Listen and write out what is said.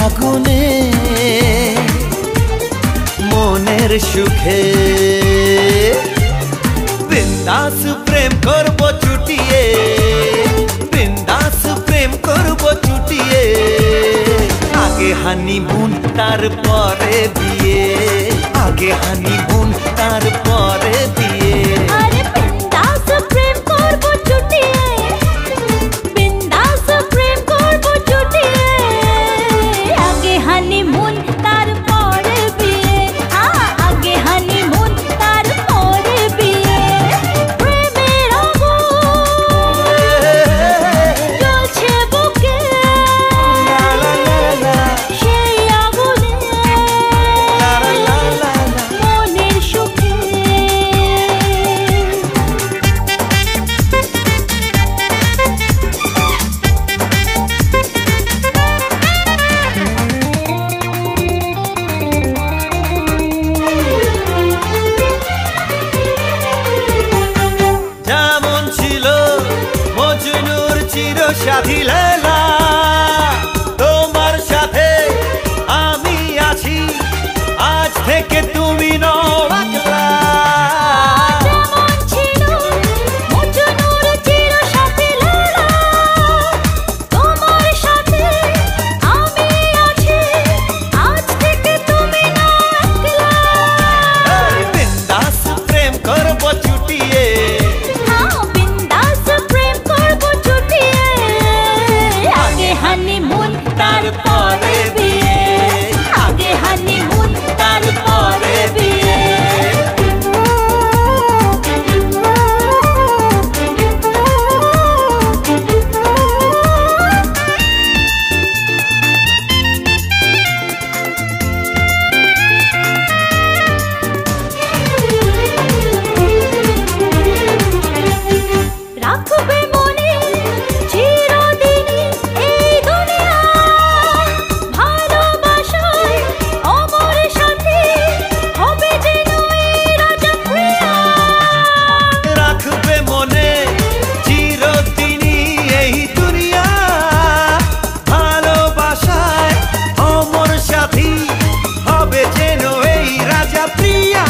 আগুনে মনের সুখে বিন্দাস প্রেম করব চুটিয়ে, বিন্দাস প্রেম করব চুটিয়ে। আগে হানিমুন তারপরে বিয়ে, আগে হানিমুন তারপরে বিয়ে। আরে বিন্দাস প্রেম করব চুটিয়ে, বিন্দাস প্রেম করব চুটিয়ে। আগে হানিমুন তারপরে বিয়ে, আগে হানিমুন তারপরে বিয়ে। প্রেমের আগুন জ্বলছে বুকে, সেই আগুনে মনের সুখে। যেমন ছিল মজনুর চিরসাথী লেলা, তোমার সাথে আমি আছি, আজ থেকে তুমি নও একলা। যেমন ছিল মজনুর চিরসাথী লেলা, তোমার সাথে আমি আছি, আজ থেকে তুমি নও একলা। বিন্দাস প্রেম করব চুটিয়ে, বিন্দাস প্রেম করব চুটিয়ে। আগে হানিমুন তারপরে বিয়ে, আগে হানিমুন তারপরে বিয়ে। রাখবে মনে চিরদিনই এই দুনিয়া, ভালোবাসায় অমর সাথী হবে যেন এই রাজা প্রিয়া। রাখবে মনে চিরদিনই এই দুনিয়া, ভালোবাসায় অমর সাথী হবে যেন এই রাজা প্রিয়া।